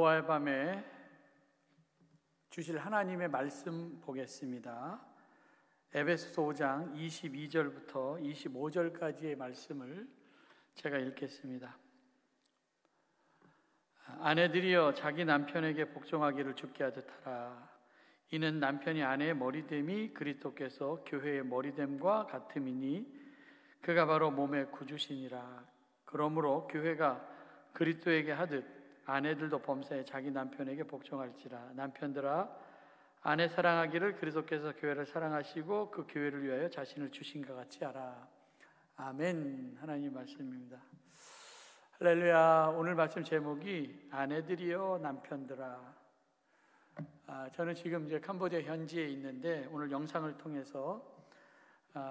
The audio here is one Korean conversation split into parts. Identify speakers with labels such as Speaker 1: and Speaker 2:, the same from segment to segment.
Speaker 1: 노아의 밤에 주실 하나님의 말씀 보겠습니다. 에베소서 5장 22절부터 25절까지의 말씀을 제가 읽겠습니다. 아내들이여 자기 남편에게 복종하기를 주께 하듯 하라. 이는 남편이 아내의 머리됨이 그리스도께서 교회의 머리됨과 같음이니 그가 바로 몸의 구주시니라. 그러므로 교회가 그리스도에게 하듯 아내들도 범사에 자기 남편에게 복종할지라. 남편들아 아내 사랑하기를 그리스도께서 교회를 사랑하시고 그 교회를 위하여 자신을 주신 것 같이 하라. 아멘. 하나님 말씀입니다. 할렐루야. 오늘 말씀 제목이 아내들이여 남편들아. 저는 지금 이제 캄보디아 현지에 있는데 오늘 영상을 통해서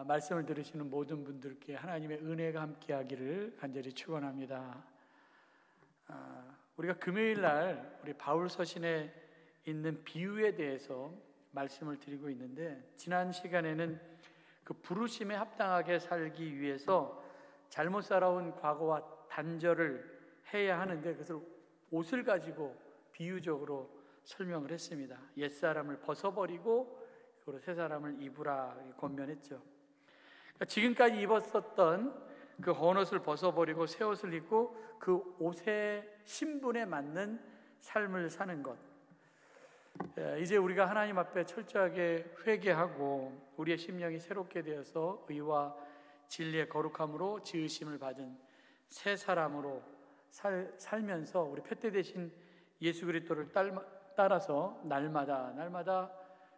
Speaker 1: 말씀을 들으시는 모든 분들께 하나님의 은혜가 함께하기를 간절히 축원합니다. 우리가 금요일 날 우리 바울 서신에 있는 비유에 대해서 말씀을 드리고 있는데, 지난 시간에는 그 부르심에 합당하게 살기 위해서 잘못 살아온 과거와 단절을 해야 하는데 그것을 옷을 가지고 비유적으로 설명을 했습니다. 옛사람을 벗어버리고 그리고 새사람을 입으라 권면했죠. 그러니까 지금까지 입었었던 그 헌옷을 벗어버리고 새 옷을 입고 그 옷의 신분에 맞는 삶을 사는 것. 이제 우리가 하나님 앞에 철저하게 회개하고 우리의 심령이 새롭게 되어서 의와 진리의 거룩함으로 지으심을 받은 새 사람으로 살면서 우리 패대 대신 예수 그리스도를 따라서 날마다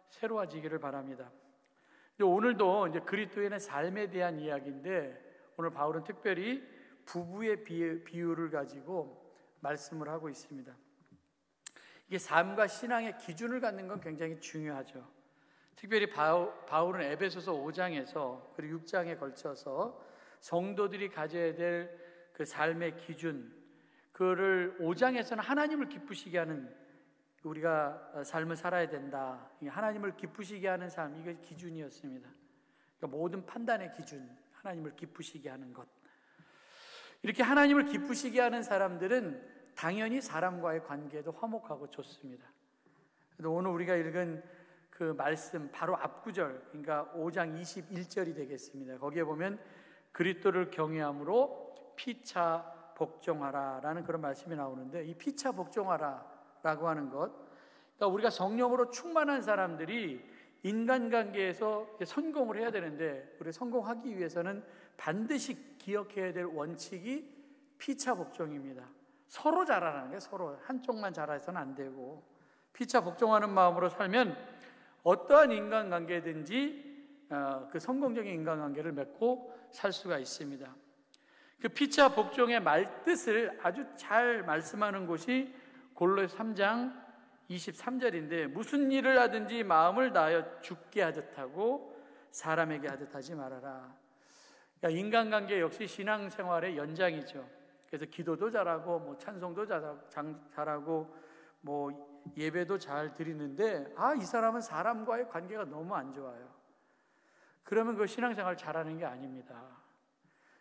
Speaker 1: 새로워지기를 바랍니다. 오늘도 이제 그리스도인의 삶에 대한 이야기인데, 오늘 바울은 특별히 부부의 비유를 가지고 말씀을 하고 있습니다. 이게 삶과 신앙의 기준을 갖는 건 굉장히 중요하죠. 특별히 바울은 에베소서 5장에서 그리고 6장에 걸쳐서 성도들이 가져야 될 그 삶의 기준, 그거를 5장에서는 하나님을 기쁘시게 하는, 우리가 삶을 살아야 된다, 하나님을 기쁘시게 하는 삶, 이게 기준이었습니다. 그러니까 모든 판단의 기준, 하나님을 기쁘시게 하는 것. 이렇게 하나님을 기쁘시게 하는 사람들은 당연히 사람과의 관계도 화목하고 좋습니다. 오늘 우리가 읽은 그 말씀 바로 앞구절, 그러니까 5장 21절이 되겠습니다. 거기에 보면 그리스도를 경외함으로 피차 복종하라 라는 그런 말씀이 나오는데, 이 피차 복종하라 라고 하는 것, 그러니까 우리가 성령으로 충만한 사람들이 인간관계에서 성공을 해야 되는데, 우리 성공하기 위해서는 반드시 기억해야 될 원칙이 피차 복종입니다. 서로 잘하라는 게, 서로 한쪽만 잘해서는 안 되고, 피차 복종하는 마음으로 살면 어떠한 인간관계든지 그 성공적인 인간관계를 맺고 살 수가 있습니다. 그 피차 복종의 말뜻을 아주 잘 말씀하는 곳이 골로새 3장 23절인데, 무슨 일을 하든지 마음을 다하여 주께 하듯 하고 사람에게 하듯 하지 말아라. 그러니까 인간관계 역시 신앙생활의 연장이죠. 그래서 기도도 잘하고 뭐 찬송도 잘하고 뭐 예배도 잘 드리는데, 이 사람은 사람과의 관계가 너무 안 좋아요. 그러면 그 신앙생활 잘하는 게 아닙니다.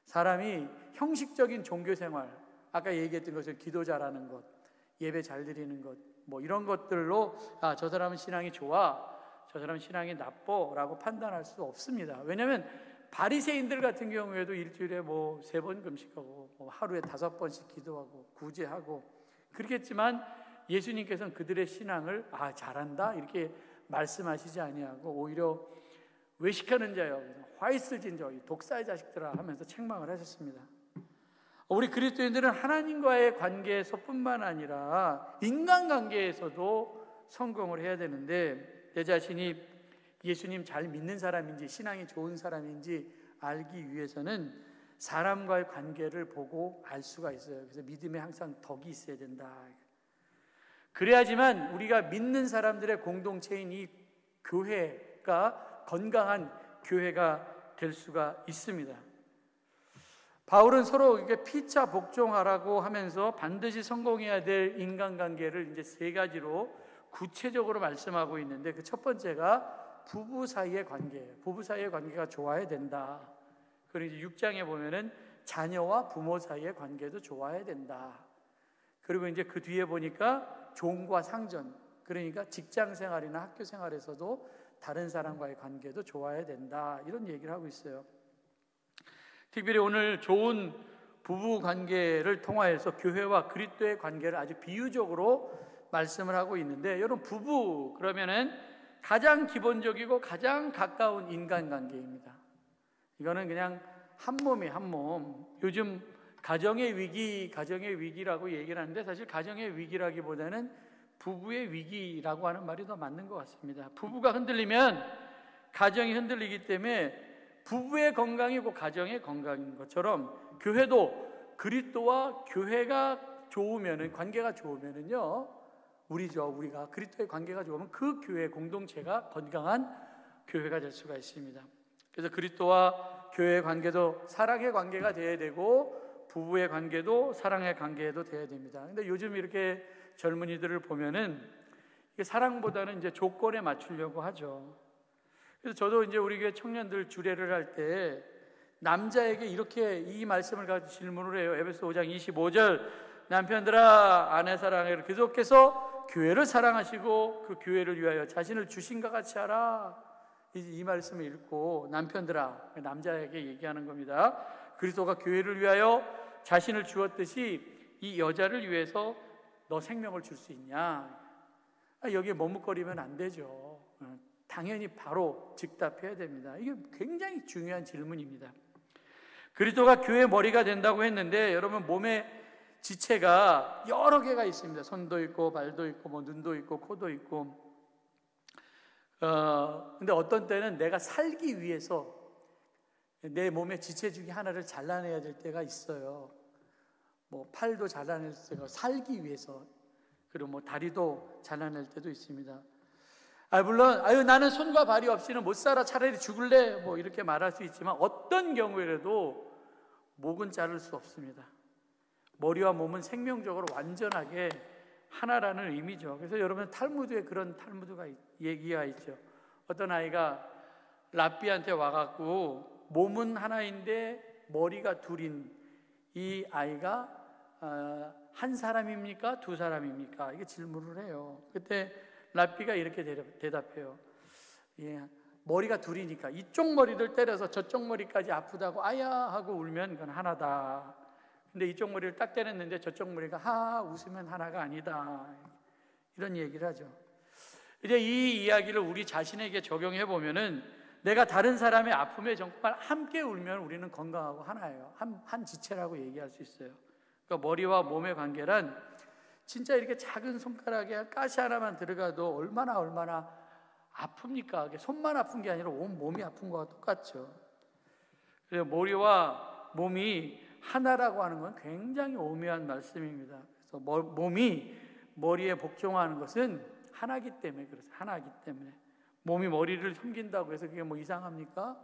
Speaker 1: 사람이 형식적인 종교생활, 아까 얘기했던 것을 기도 잘하는 것, 예배 잘 드리는 것, 뭐 이런 것들로 저 사람은 신앙이 좋아, 저 사람은 신앙이 나빠 라고 판단할 수 없습니다. 왜냐하면 바리새인들 같은 경우에도 일주일에 뭐 3번 금식하고 뭐 하루에 5번씩 기도하고 구제하고 그렇겠지만, 예수님께서는 그들의 신앙을 잘한다 이렇게 말씀하시지 아니하고 오히려 외식하는 자여, 화 있을 진저, 독사의 자식들아 하면서 책망을 하셨습니다. 우리 그리스도인들은 하나님과의 관계에서 뿐만 아니라 인간관계에서도 성공을 해야 되는데, 내 자신이 예수님 잘 믿는 사람인지 신앙이 좋은 사람인지 알기 위해서는 사람과의 관계를 보고 알 수가 있어요. 그래서 믿음에 항상 덕이 있어야 된다. 그래야지만 우리가 믿는 사람들의 공동체인 이 교회가 건강한 교회가 될 수가 있습니다. 바울은 서로 이게 피차 복종하라고 하면서 반드시 성공해야 될 인간관계를 이제 3가지로 구체적으로 말씀하고 있는데, 그 첫 번째가 부부 사이의 관계예요. 부부 사이의 관계가 좋아야 된다. 그리고 이제 6장에 보면은 자녀와 부모 사이의 관계도 좋아야 된다. 그리고 이제 그 뒤에 보니까 종과 상전, 그러니까 직장 생활이나 학교 생활에서도 다른 사람과의 관계도 좋아야 된다, 이런 얘기를 하고 있어요. 특별히 오늘 좋은 부부 관계를 통하여서 교회와 그리스도의 관계를 아주 비유적으로 말씀을 하고 있는데, 여러분, 부부 그러면은 가장 기본적이고 가장 가까운 인간관계입니다. 이거는 그냥 한 몸이 한 몸. 요즘 가정의 위기라고 얘기를 하는데, 사실 가정의 위기라기보다는 부부의 위기라고 하는 말이 더 맞는 것 같습니다. 부부가 흔들리면 가정이 흔들리기 때문에 부부의 건강이고 가정의 건강인 것처럼, 교회도 그리스도와 교회가 좋으면은, 관계가 좋으면은요, 우리가 그리스도의 관계가 좋으면 그 교회 공동체가 건강한 교회가 될 수가 있습니다. 그래서 그리스도와 교회의 관계도 사랑의 관계가 되어야 되고, 부부의 관계도 사랑의 관계도 되어야 됩니다. 근데 요즘 이렇게 젊은이들을 보면은 사랑보다는 이제 조건에 맞추려고 하죠. 그래서 저도 이제 우리 교회 청년들 주례를 할 때 남자에게 이렇게 이 말씀을 가지고 질문을 해요. 에베소 5장 25절, 남편들아 아내 사랑을 계속해서 교회를 사랑하시고 그 교회를 위하여 자신을 주신과 같이 하라. 이 말씀을 읽고, 남편들아, 남자에게 얘기하는 겁니다. 그리스도가 교회를 위하여 자신을 주었듯이 이 여자를 위해서 너 생명을 줄 수 있냐? 여기에 머뭇거리면 안 되죠. 당연히 바로 즉답해야 됩니다. 이게 굉장히 중요한 질문입니다. 그리스도가 교회의 머리가 된다고 했는데, 여러분, 몸의 지체가 여러 개가 있습니다. 손도 있고 발도 있고 뭐 눈도 있고 코도 있고. 근데 어떤 때는 내가 살기 위해서 내 몸의 지체 중에 하나를 잘라내야 될 때가 있어요. 뭐 팔도 잘라낼 때가 살기 위해서, 그리고 뭐 다리도 잘라낼 때도 있습니다. 물론 나는 손과 발이 없이는 못 살아, 차라리 죽을래, 뭐 이렇게 말할 수 있지만, 어떤 경우에라도 목은 자를 수 없습니다. 머리와 몸은 생명적으로 완전하게 하나라는 의미죠. 그래서 여러분, 탈무드에 그런 탈무드가 얘기가 있죠. 어떤 아이가 랍비한테 와갖고 몸은 하나인데 머리가 둘인 이 아이가 한 사람입니까? 두 사람입니까? 이게 질문을 해요. 그때 랍비가 이렇게 대답해요. 머리가 둘이니까 이쪽 머리를 때려서 저쪽 머리까지 아프다고 아야 하고 울면 그건 하나다. 근데 이쪽 머리를 딱 때렸는데 저쪽 머리가 하 웃으면 하나가 아니다. 이런 얘기를 하죠. 이제 이 이야기를 우리 자신에게 적용해 보면은, 내가 다른 사람의 아픔에 정말 함께 울면 우리는 건강하고 하나예요. 한 지체라고 얘기할 수 있어요. 그러니까 머리와 몸의 관계란 진짜 이렇게 작은 손가락에 가시 하나만 들어가도 얼마나 아픕니까? 손만 아픈 게 아니라 온 몸이 아픈 거와 똑같죠. 그래서 머리와 몸이 하나라고 하는 건 굉장히 오묘한 말씀입니다. 그래서 몸이 머리에 복종하는 것은 하나기 때문에 그렇습니다. 하나기 때문에. 몸이 머리를 숨긴다고 해서 그게 뭐 이상합니까?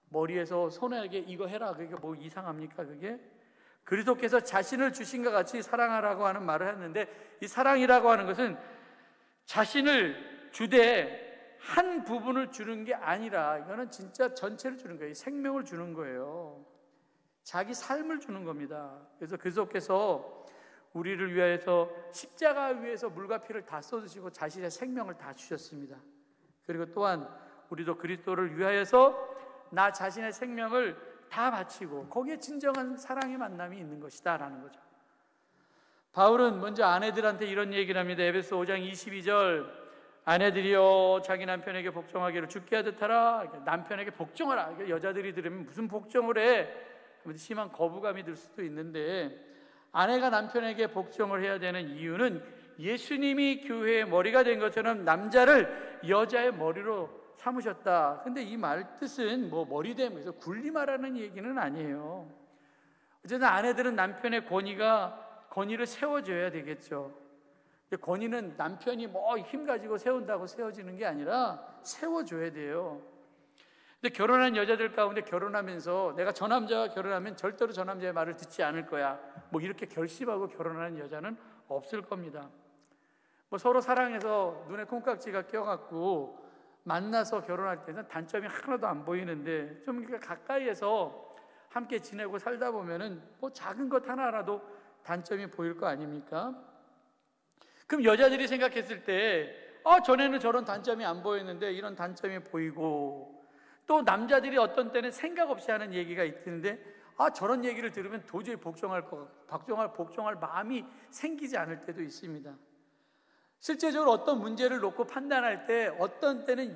Speaker 1: 머리에서 손에게 이거 해라, 그게 뭐 이상합니까? 그게? 그리스도께서 자신을 주신과 같이 사랑하라고 하는 말을 했는데, 이 사랑이라고 하는 것은 자신을 주되 한 부분을 주는 게 아니라, 이거는 진짜 전체를 주는 거예요. 생명을 주는 거예요. 자기 삶을 주는 겁니다. 그래서 그리스도께서 우리를 위하여서 십자가 위에서 물과 피를 다 쏟으시고 자신의 생명을 다 주셨습니다. 그리고 또한 우리도 그리스도를 위하여서 나 자신의 생명을 다 바치고 거기에 진정한 사랑의 만남이 있는 것이다 라는 거죠. 바울은 먼저 아내들한테 이런 얘기를 합니다. 에베소 5장 22절, 아내들이여 자기 남편에게 복종하기를 주께 하듯 하라. 남편에게 복종하라. 여자들이 들으면 무슨 복종을 해? 심한 거부감이 들 수도 있는데, 아내가 남편에게 복종을 해야 되는 이유는 예수님이 교회의 머리가 된 것처럼 남자를 여자의 머리로 삼으셨다. 근데 이 말 뜻은 뭐 머리됨에서 군림하라는 얘기는 아니에요. 어쨌든 아내들은 남편의 권위를 세워줘야 되겠죠. 근데 권위는 남편이 뭐 힘 가지고 세운다고 세워지는 게 아니라 세워줘야 돼요. 근데 결혼한 여자들 가운데 결혼하면서 내가 저 남자와 결혼하면 절대로 저 남자의 말을 듣지 않을 거야, 뭐 이렇게 결심하고 결혼하는 여자는 없을 겁니다. 뭐 서로 사랑해서 눈에 콩깍지가 껴갖고 만나서 결혼할 때는 단점이 하나도 안 보이는데, 좀 가까이에서 함께 지내고 살다 보면은 뭐 작은 것 하나라도 단점이 보일 거 아닙니까? 그럼 여자들이 생각했을 때 전에는 저런 단점이 안 보였는데 이런 단점이 보이고, 또 남자들이 어떤 때는 생각 없이 하는 얘기가 있는데 저런 얘기를 들으면 도저히 복종할 마음이 생기지 않을 때도 있습니다. 실제적으로 어떤 문제를 놓고 판단할 때 어떤 때는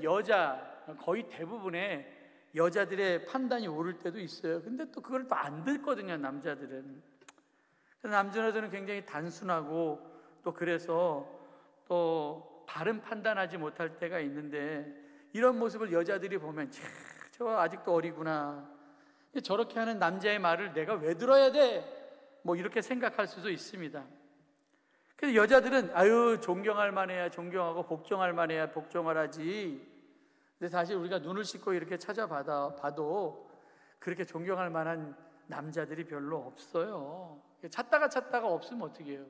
Speaker 1: 거의 대부분의 여자들의 판단이 옳을 때도 있어요. 근데 또 그걸 또 안 듣거든요, 남자들은. 남자들은 굉장히 단순하고 또 그래서 또 바른 판단하지 못할 때가 있는데, 이런 모습을 여자들이 보면 저 아직도 어리구나, 저렇게 하는 남자의 말을 내가 왜 들어야 돼? 이렇게 생각할 수도 있습니다. 그래서 여자들은 존경할 만해야 존경하고 복종할 만해야 복종을 하지. 근데 사실 우리가 눈을 씻고 이렇게 찾아봐도 그렇게 존경할 만한 남자들이 별로 없어요. 찾다가 없으면 어떻게 해요?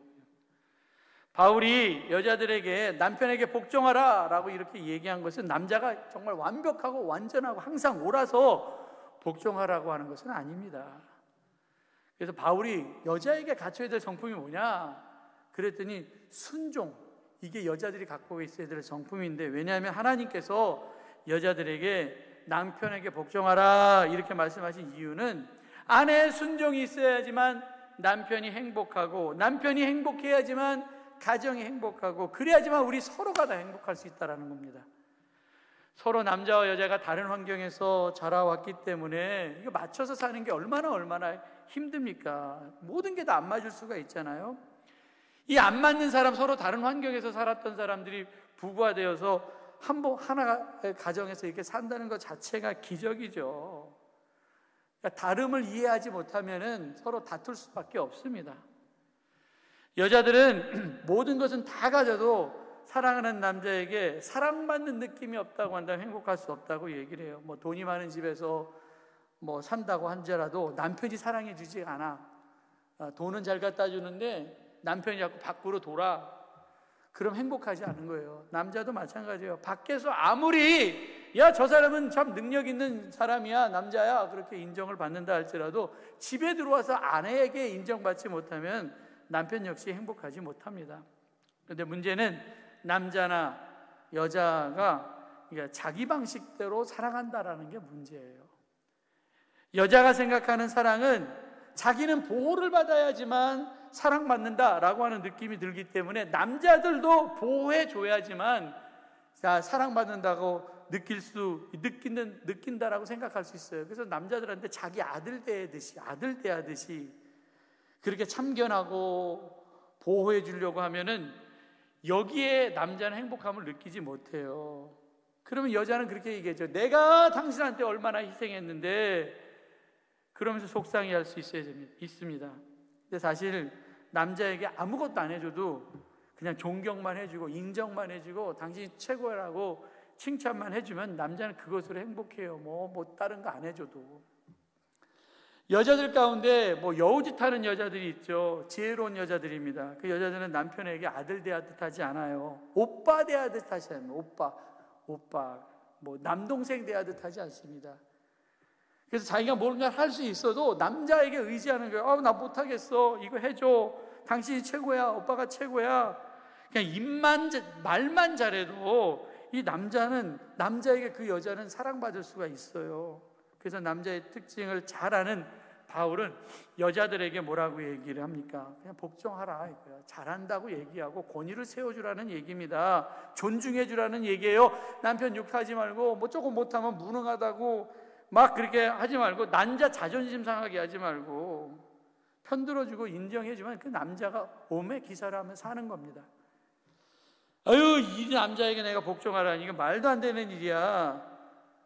Speaker 1: 바울이 여자들에게 남편에게 복종하라 라고 이렇게 얘기한 것은 남자가 정말 완벽하고 완전하고 항상 옳아서 복종하라고 하는 것은 아닙니다. 그래서 바울이 여자에게 갖춰야 될 성품이 뭐냐 그랬더니 순종, 이게 여자들이 갖고 있어야 될 성품인데, 왜냐하면 하나님께서 여자들에게 남편에게 복종하라 이렇게 말씀하신 이유는 아내의 순종이 있어야지만 남편이 행복하고, 남편이 행복해야지만 가정이 행복하고, 그래야지만 우리 서로가 다 행복할 수 있다는 겁니다. 서로 남자와 여자가 다른 환경에서 자라왔기 때문에 이거 맞춰서 사는 게 얼마나 힘듭니까? 모든 게 다 안 맞을 수가 있잖아요. 이 안 맞는 사람, 서로 다른 환경에서 살았던 사람들이 부부가 되어서 하나의 가정에서 이렇게 산다는 것 자체가 기적이죠. 그러니까 다름을 이해하지 못하면 서로 다툴 수밖에 없습니다. 여자들은 모든 것은 다 가져도 사랑하는 남자에게 사랑받는 느낌이 없다고 한다면 행복할 수 없다고 얘기를 해요. 돈이 많은 집에서 산다고 한지라도 남편이 사랑해 주지 않아. 돈은 잘 갖다 주는데 남편이 자꾸 밖으로 돌아. 그럼 행복하지 않은 거예요. 남자도 마찬가지예요. 밖에서 아무리 저 사람은 참 능력 있는 사람이야, 남자야, 그렇게 인정을 받는다 할지라도 집에 들어와서 아내에게 인정받지 못하면 남편 역시 행복하지 못합니다. 그런데 문제는 남자나 여자가 자기 방식대로 사랑한다라는 게 문제예요. 여자가 생각하는 사랑은 자기는 보호를 받아야지만 사랑받는다라고 하는 느낌이 들기 때문에 남자들도 보호해줘야지만 사랑받는다고 느낀다라고 생각할 수 있어요. 그래서 남자들한테 자기 아들 대하듯이 그렇게 참견하고 보호해 주려고 하면은 여기에 남자는 행복함을 느끼지 못해요. 그러면 여자는 그렇게 얘기하죠. 내가 당신한테 얼마나 희생했는데, 그러면서 속상해할 수 있습니다. 근데 사실 남자에게 아무것도 안 해줘도 그냥 존경만 해주고 인정만 해주고 당신이 최고라고 칭찬만 해주면 남자는 그것으로 행복해요. 다른 거 안 해줘도. 여자들 가운데 여우짓 하는 여자들이 있죠. 지혜로운 여자들입니다. 그 여자들은 남편에게 아들 대하듯 하지 않아요. 오빠 대하듯 하지 않아요. 오빠 남동생 대하듯 하지 않습니다. 그래서 자기가 뭔가 할 수 있어도 남자에게 의지하는 거예요. 나 못하겠어, 이거 해줘, 당신이 최고야, 오빠가 최고야. 그냥 말만 잘해도 이 남자에게 그 여자는 사랑받을 수가 있어요. 그래서 남자의 특징을 잘 아는 바울은 여자들에게 뭐라고 얘기를 합니까? 그냥 복종하라 이거야. 잘한다고 얘기하고 권위를 세워주라는 얘기입니다. 존중해주라는 얘기예요. 남편 욕하지 말고 조금 못하면 무능하다고 막 그렇게 하지 말고, 남자 자존심 상하게 하지 말고 편들어주고 인정해주면 그 남자가 오매 기사를 하면 사는 겁니다. 이 남자에게 내가 복종하라니 이거 말도 안 되는 일이야.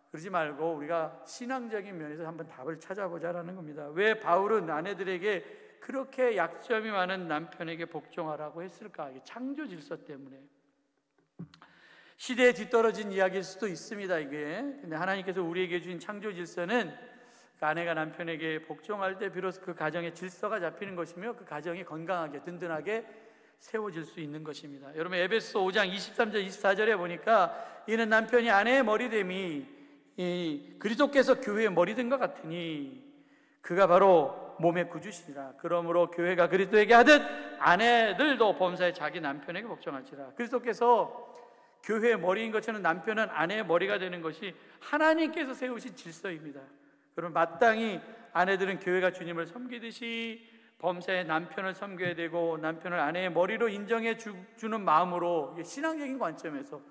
Speaker 1: 그러지 말고 우리가 신앙적인 면에서 한번 답을 찾아보자라는 겁니다. 왜 바울은 아내들에게 그렇게 약점이 많은 남편에게 복종하라고 했을까? 창조 질서 때문에. 시대에 뒤떨어진 이야기일 수도 있습니다, 이게. 근데 하나님께서 우리에게 주신 창조 질서는 그 아내가 남편에게 복종할 때 비로소 그 가정의 질서가 잡히는 것이며 그 가정이 건강하게 든든하게 세워질 수 있는 것입니다. 여러분, 에베소 5장 23절 24절에 보니까 이는 남편이 아내의 머리됨이 그리스도께서 교회의 머리된 것 같으니 그가 바로 몸의 구주시니라. 그러므로 교회가 그리스도에게 하듯 아내들도 범사에 자기 남편에게 복종할지라. 그리스도께서 교회의 머리인 것처럼 남편은 아내의 머리가 되는 것이 하나님께서 세우신 질서입니다. 그럼 마땅히 아내들은 교회가 주님을 섬기듯이 범사에 남편을 섬겨야 되고, 남편을 아내의 머리로 인정해 주는 마음으로, 신앙적인 관점에서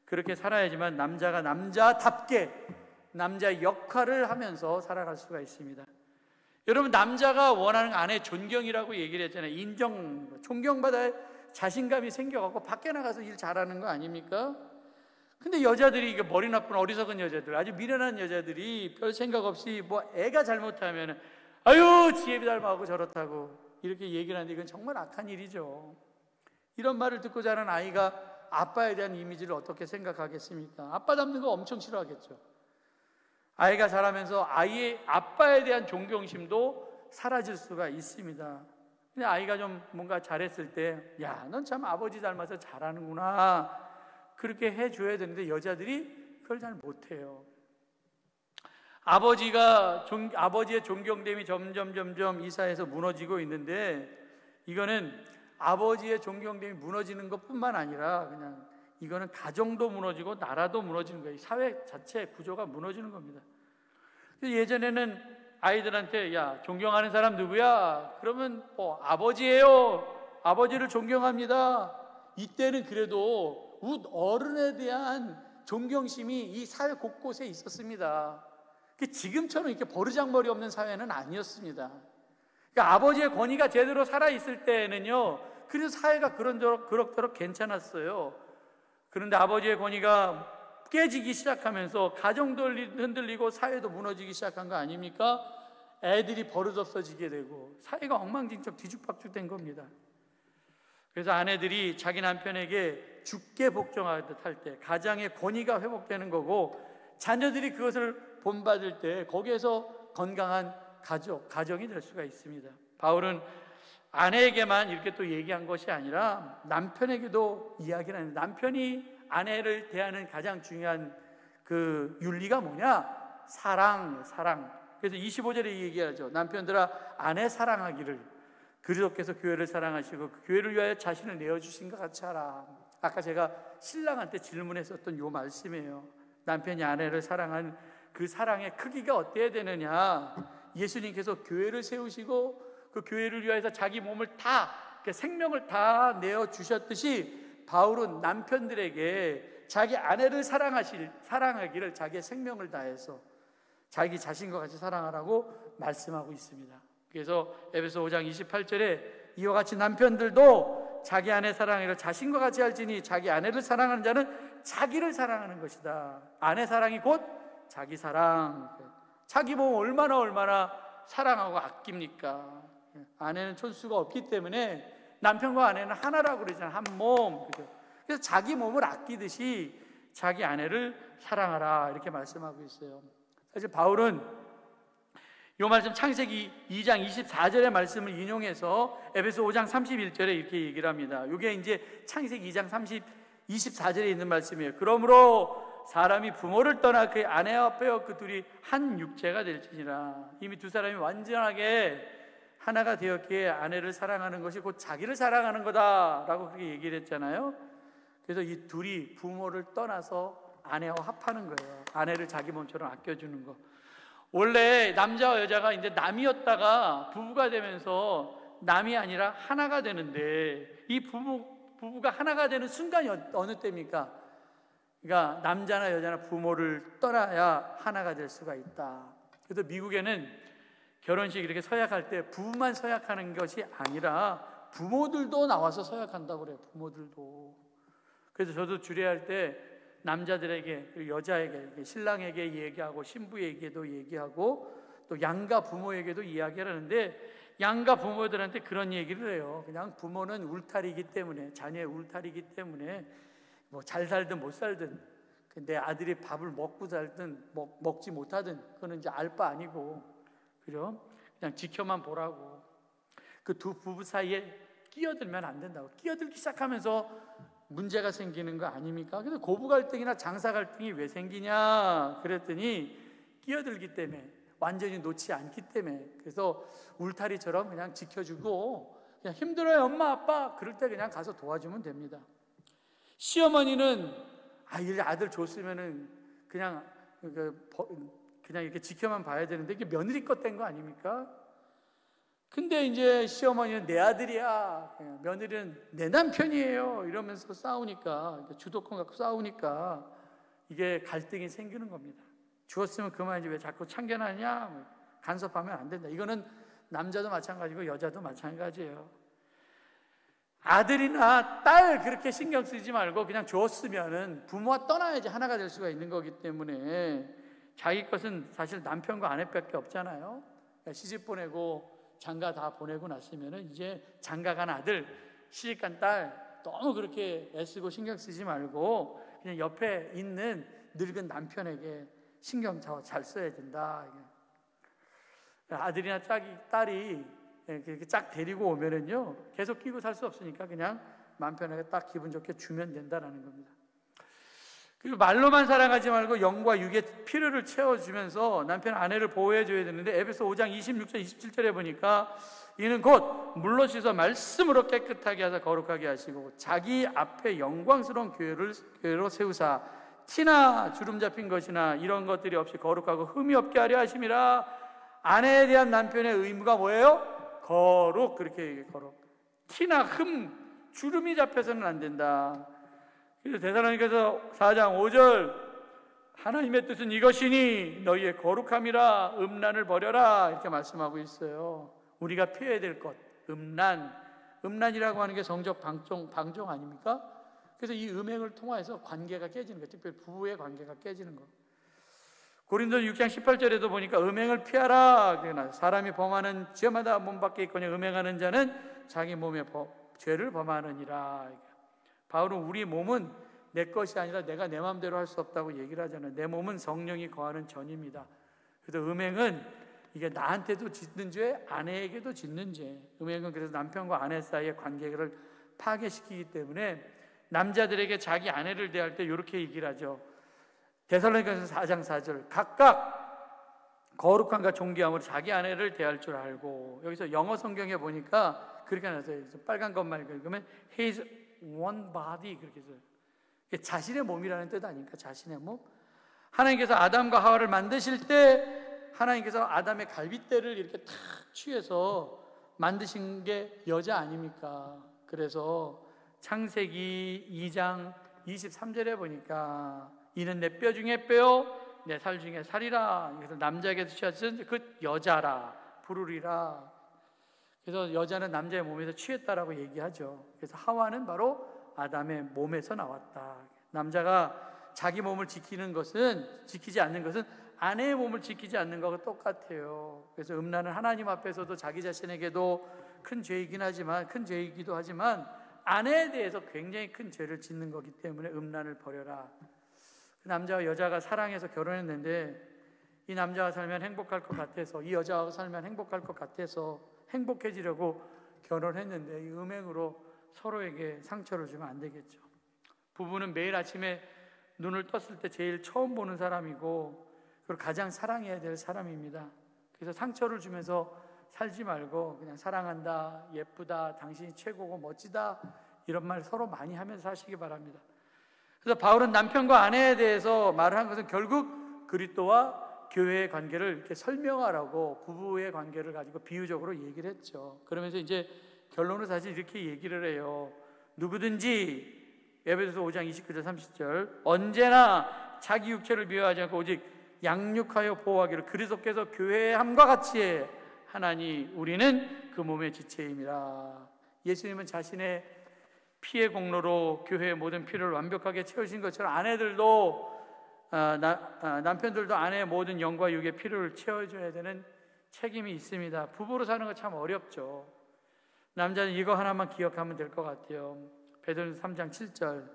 Speaker 1: 그렇게 살아야지만 남자가 남자답게 남자의 역할을 하면서 살아갈 수가 있습니다. 여러분, 남자가 원하는 아내의 존경이라고 얘기를 했잖아요. 인정, 존경받아야 자신감이 생겨갖고 밖에 나가서 일 잘하는 거 아닙니까? 근데 여자들이, 이게 머리 나쁜 어리석은 여자들, 아주 미련한 여자들이 별 생각 없이 뭐 애가 잘못하면 아유 지혜비 닮아가고 저렇다고 이렇게 얘기를 하는데, 이건 정말 악한 일이죠. 이런 말을 듣고 자란 아이가 아빠에 대한 이미지를 어떻게 생각하겠습니까? 아빠 닮는 거 엄청 싫어하겠죠. 아이가 자라면서 아이의 아빠에 대한 존경심도 사라질 수가 있습니다. 근데 아이가 좀 뭔가 잘했을 때, 야, 넌 참 아버지 닮아서 잘하는구나, 그렇게 해줘야 되는데 여자들이 그걸 잘 못해요. 아버지의 존경됨이 점점 이 사회에서 무너지고 있는데, 이거는 아버지의 존경됨이 무너지는 것뿐만 아니라 그냥 이거는 가정도 무너지고 나라도 무너지는 거예요. 사회 자체 구조가 무너지는 겁니다. 예전에는 아이들한테, 야, 존경하는 사람 누구야? 그러면 아버지예요. 아버지를 존경합니다. 이때는 그래도 어른에 대한 존경심이 이 사회 곳곳에 있었습니다. 지금처럼 이렇게 버르장머리 없는 사회는 아니었습니다. 그러니까 아버지의 권위가 제대로 살아있을 때에는요, 그래서 사회가 그럭저럭 괜찮았어요. 그런데 아버지의 권위가 깨지기 시작하면서 가정도 흔들리고 사회도 무너지기 시작한 거 아닙니까? 애들이 버릇없어지게 되고 사회가 엉망진창 뒤죽박죽 된 겁니다. 그래서 아내들이 자기 남편에게 죽게 복종하듯 할 때 가장의 권위가 회복되는 거고, 자녀들이 그것을 본받을 때 거기에서 건강한 가정이 될 수가 있습니다. 바울은 아내에게만 이렇게 또 얘기한 것이 아니라 남편에게도 이야기를 하는데, 남편이 아내를 대하는 가장 중요한 그 윤리가 뭐냐? 사랑. 그래서 25절에 얘기하죠. 남편들아, 아내 사랑하기를 그리스도께서 교회를 사랑하시고 그 교회를 위하여 자신을 내어주신 것 같이 하라. 아까 제가 신랑한테 질문했었던 요 말씀이에요. 남편이 아내를 사랑한 그 사랑의 크기가 어때야 되느냐? 예수님께서 교회를 세우시고 그 교회를 위하여서 자기 몸을 다, 생명을 다 내어주셨듯이 바울은 남편들에게 자기 아내를 사랑하기를 자기의 생명을 다해서 자기 자신과 같이 사랑하라고 말씀하고 있습니다. 그래서 에베소 5장 28절에 이와 같이 남편들도 자기 아내 사랑하기를 자신과 같이 할지니 자기 아내를 사랑하는 자는 자기를 사랑하는 것이다. 아내 사랑이 곧 자기 사랑. 자기 몸 얼마나 사랑하고 아낍니까? 아내는 촌수가 없기 때문에 남편과 아내는 하나라고 그러잖아요. 한 몸. 그래서 자기 몸을 아끼듯이 자기 아내를 사랑하라, 이렇게 말씀하고 있어요. 사실 바울은 이 말씀 창세기 2장 24절의 말씀을 인용해서 에베소 5장 31절에 이렇게 얘기를 합니다. 이게 이제 창세기 2장 24절에 있는 말씀이에요. 그러므로 사람이 부모를 떠나 그의 아내와 빼어 그 둘이 한 육체가 될지니라. 이미 두 사람이 완전하게 하나가 되었기에 아내를 사랑하는 것이 곧 자기를 사랑하는 거다라고 그렇게 얘기를 했잖아요. 그래서 이 둘이 부모를 떠나서 아내와 합하는 거예요. 아내를 자기 몸처럼 아껴주는 거. 원래 남자와 여자가 이제 남이었다가 부부가 되면서 남이 아니라 하나가 되는데, 이 부부가 하나가 되는 순간이 어느 때입니까? 그러니까 남자나 여자나 부모를 떠나야 하나가 될 수가 있다. 그래서 미국에는 결혼식 이렇게 서약할 때 부부만 서약하는 것이 아니라 부모들도 나와서 서약한다고 그래요. 부모들도. 그래서 저도 주례할 때 남자들에게, 그리고 여자에게, 신랑에게 얘기하고 신부에게도 얘기하고 또 양가 부모에게도 이야기를 하는데, 양가 부모들한테 그런 얘기를 해요. 그냥 부모는 울타리이기 때문에, 자녀의 울타리이기 때문에 뭐 잘 살든 못 살든, 근데 아들이 밥을 먹고 살든 먹지 못하든 그거는 이제 알 바 아니고, 그죠? 그냥 지켜만 보라고. 그 두 부부 사이에 끼어들면 안 된다고. 끼어들기 시작하면서 문제가 생기는 거 아닙니까? 그래서 고부 갈등이나 장사 갈등이 왜 생기냐 그랬더니 끼어들기 때문에, 완전히 놓지 않기 때문에. 그래서 울타리처럼 그냥 지켜주고, 그냥 힘들어요 엄마 아빠 그럴 때 그냥 가서 도와주면 됩니다. 시어머니는 아들 줬으면은 그냥 이렇게 지켜만 봐야 되는데 이게 며느리 것 된 거 아닙니까? 근데 이제 시어머니는 내 아들이야, 며느리는 내 남편이에요 이러면서 싸우니까, 주도권 갖고 싸우니까 이게 갈등이 생기는 겁니다. 주었으면 그만이지 왜 자꾸 참견하냐, 간섭하면 안 된다. 이거는 남자도 마찬가지고 여자도 마찬가지예요. 아들이나 딸 그렇게 신경 쓰지 말고 그냥 줬으면은 부모와 떠나야지 하나가 될 수가 있는 거기 때문에, 자기 것은 사실 남편과 아내밖에 없잖아요. 시집 보내고 장가 다 보내고 났으면은 이제 장가 간 아들, 시집 간 딸 너무 그렇게 애쓰고 신경 쓰지 말고 그냥 옆에 있는 늙은 남편에게 신경 잘 써야 된다. 아들이나 딸이 이렇게 짝 데리고 오면은요 계속 끼고 살 수 없으니까 그냥 마음 편하게 딱 기분 좋게 주면 된다라는 겁니다. 그리고 말로만 사랑하지 말고 영과 육의 필요를 채워주면서 남편 아내를 보호해 줘야 되는데, 에베소 5장 26절 27절에 보니까 이는 곧 물로 씻어 말씀으로 깨끗하게 하사 거룩하게 하시고 자기 앞에 영광스러운 교회로 세우사 티나 주름 잡힌 것이나 이런 것들이 없이 거룩하고 흠이 없게 하려 하심이라. 아내에 대한 남편의 의무가 뭐예요? 거룩. 그렇게 얘기해요. 거룩. 티나 흠, 주름이 잡혀서는 안 된다. 그래서 데살로니가서 4장 5절 하나님의 뜻은 이것이니 너희의 거룩함이라. 음란을 버려라 이렇게 말씀하고 있어요. 우리가 피해야 될 것, 음란이라고 하는 게 성적 방종 아닙니까? 그래서 이 음행을 통해서 관계가 깨지는 거예요. 특별히 부부의 관계가 깨지는 거. 고린도서 6장 18절에도 보니까 음행을 피하라. 사람이 범하는 죄마다 몸 밖에 있거니 음행하는 자는 자기 몸에 죄를 범하느니라. 바울은 우리 몸은 내 것이 아니라 내가 내 마음대로 할 수 없다고 얘기를 하잖아요. 내 몸은 성령이 거하는 전입니다. 그래서 음행은 이게 나한테도 짓는 죄, 아내에게도 짓는 죄. 음행은 그래서 남편과 아내 사이의 관계를 파괴시키기 때문에 남자들에게 자기 아내를 대할 때 이렇게 얘기를 하죠. 데살로니가서 4장 4절 각각 거룩함과 존귀함으로 자기 아내를 대할 줄 알고. 여기서 영어 성경에 보니까 그렇게 나왔어요. 빨간 것만 읽으면 His one body 그렇게 써요. 자신의 몸이라는 뜻 아닙니까? 자신의 몸. 하나님께서 아담과 하와를 만드실 때 하나님께서 아담의 갈빗대를 이렇게 탁 취해서 만드신 게 여자 아닙니까? 그래서 창세기 2장 23절에 보니까 이는 내 뼈 중에 뼈요 내 살 중에 살이라. 그래서 남자에게서 취하신 그 여자라 부르리라. 그래서 여자는 남자의 몸에서 취했다라고 얘기하죠. 그래서 하와는 바로 아담의 몸에서 나왔다. 남자가 자기 몸을 지키지 않는 것은 아내의 몸을 지키지 않는 것과 똑같아요. 그래서 음란은 하나님 앞에서도 자기 자신에게도 큰 죄이기도 하지만 아내에 대해서 굉장히 큰 죄를 짓는 거기 때문에 음란을 버려라. 그 남자와 여자가 사랑해서 결혼했는데 이 남자와 살면 행복할 것 같아서, 이 여자와 살면 행복할 것 같아서 행복해지려고 결혼했는데 이 음행으로 서로에게 상처를 주면 안 되겠죠. 부부는 매일 아침에 눈을 떴을 때 제일 처음 보는 사람이고 그리고 가장 사랑해야 될 사람입니다. 그래서 상처를 주면서 살지 말고 그냥 사랑한다, 예쁘다, 당신이 최고고 멋지다 이런 말 서로 많이 하면서 사시기 바랍니다. 그래서 바울은 남편과 아내에 대해서 말을 한 것은 결국 그리스도와 교회의 관계를 이렇게 설명하라고 부부의 관계를 가지고 비유적으로 얘기를 했죠. 그러면서 이제 결론은 사실 이렇게 얘기를 해요. 누구든지 에베소서 5장 29절 30절 언제나 자기 육체를 미워하지 않고 오직 양육하여 보호하기를 그리스도께서 교회의 함과 같이 하나니 우리는 그 몸의 지체임이라. 예수님은 자신의 피의 공로로 교회의 모든 필요를 완벽하게 채우신 것처럼 남편들도 아내의 모든 영과 육의 필요를 채워줘야 되는 책임이 있습니다. 부부로 사는 거 참 어렵죠. 남자는 이거 하나만 기억하면 될 것 같아요. 베드로전서 3장 7절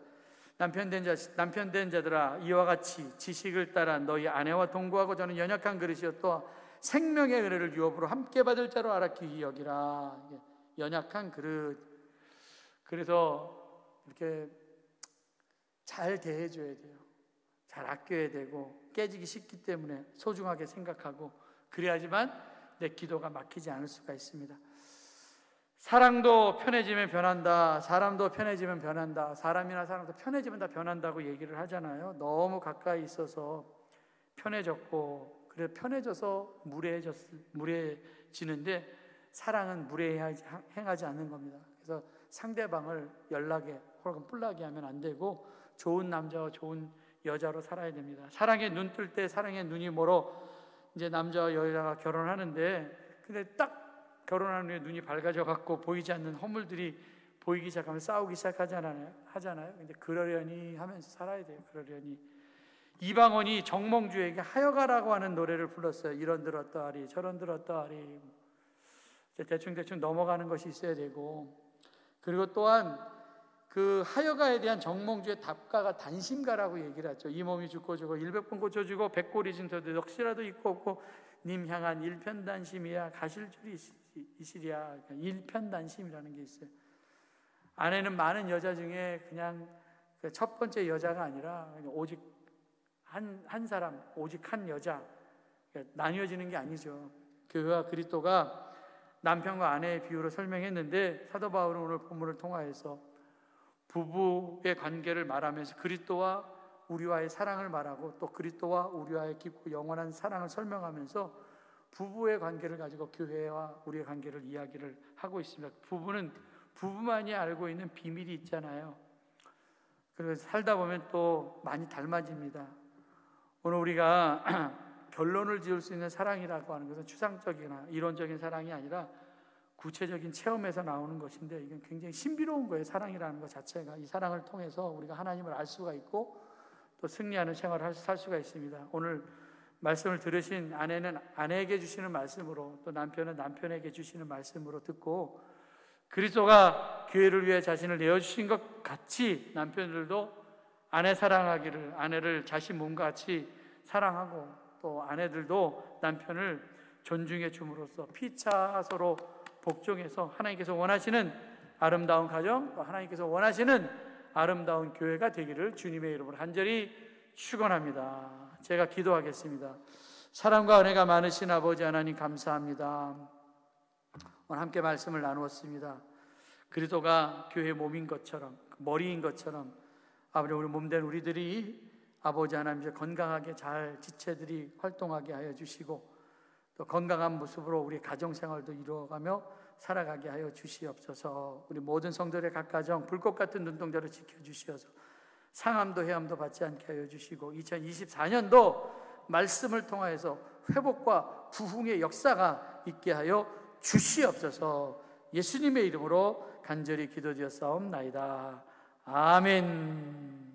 Speaker 1: 남편 된 자들아 이와 같이 지식을 따라 너희 아내와 동거하고 저는 연약한 그릇이요 또 생명의 은혜를 유업으로 함께 받을 자로 알아 귀히 여기라. 연약한 그릇. 그래서 이렇게 잘 대해줘야 돼요. 잘 아껴야 되고 깨지기 쉽기 때문에 소중하게 생각하고 그래야지만 내 기도가 막히지 않을 수가 있습니다. 사랑도 편해지면 변한다. 사람도 편해지면 변한다. 사람이나 사람도 편해지면 다 변한다고 얘기를 하잖아요. 너무 가까이 있어서 편해졌고, 그래 편해져서 무례해지는데 사랑은 행하지 않는 겁니다. 그래서 상대방을 연락에 혹은 뿔나게 하면 안 되고 좋은 남자와 좋은 여자로 살아야 됩니다. 사랑에 눈 뜰 때 사랑에 눈이 멀어 이제 남자와 여자가 결혼하는데, 근데 딱 결혼한 후에 눈이 밝아져 갖고 보이지 않는 허물들이 보이기 시작하면 싸우기 시작하잖아요. 근데 그러려니 하면서 살아야 돼요. 그러려니. 이방원이 정몽주에게 하여가라고 하는 노래를 불렀어요. 이런 들었다 하리 저런 들었다 하리. 대충 넘어가는 것이 있어야 되고, 그리고 또한 그 하여가에 대한 정몽주의 답가가 단심가라고 얘기를 하죠. 이 몸이 죽고 죽어 100번 고쳐주고 100골이 진터도 역시라도 있고 없고 님 향한 일편단심이야 가실 줄이 있으랴. 일편단심이라는 게 있어요. 아내는 많은 여자 중에 그냥 첫 번째 여자가 아니라 오직 한 사람, 오직 한 여자, 나뉘어지는 게 아니죠. 교회와 그리스도가 남편과 아내의 비유로 설명했는데, 사도 바울은 오늘 본문을 통하여서 부부의 관계를 말하면서 그리스도와 우리와의 사랑을 말하고, 또 그리스도와 우리와의 깊고 영원한 사랑을 설명하면서 부부의 관계를 가지고 교회와 우리의 관계를 이야기를 하고 있습니다. 부부는 부부만이 알고 있는 비밀이 있잖아요. 그래서 살다 보면 또 많이 닮아집니다. 오늘 우리가 결론을 지을 수 있는 사랑이라고 하는 것은 추상적이나 이론적인 사랑이 아니라 구체적인 체험에서 나오는 것인데, 이건 굉장히 신비로운 거예요. 사랑이라는 것 자체가. 이 사랑을 통해서 우리가 하나님을 알 수가 있고 또 승리하는 생활을 살 수가 있습니다. 오늘 말씀을 들으신 아내는 아내에게 주시는 말씀으로, 또 남편은 남편에게 주시는 말씀으로 듣고, 그리스도가 교회를 위해 자신을 내어주신 것 같이 남편들도 아내 사랑하기를, 아내를 자신 몸과 같이 사랑하고, 또 아내들도 남편을 존중해 줌으로써 피차 서로 복종해서 하나님께서 원하시는 아름다운 가정, 또 하나님께서 원하시는 아름다운 교회가 되기를 주님의 이름으로 간절히 축원합니다. 제가 기도하겠습니다. 사랑과 은혜가 많으신 아버지 하나님 감사합니다. 오늘 함께 말씀을 나누었습니다. 그리스도가 교회의 몸인 것처럼, 머리인 것처럼 아버지, 우리 몸된 우리들이 아버지 하나님 이제 건강하게 잘 지체들이 활동하게 하여 주시고, 또 건강한 모습으로 우리 가정생활도 이루어가며 살아가게 하여 주시옵소서. 우리 모든 성도들의 각 가정 불꽃 같은 눈동자로 지켜주시어서 상함도 해함도 받지 않게 하여 주시고, 2024년도 말씀을 통하여서 회복과 부흥의 역사가 있게 하여 주시옵소서. 예수님의 이름으로 간절히 기도드렸사옵나이다. 아멘.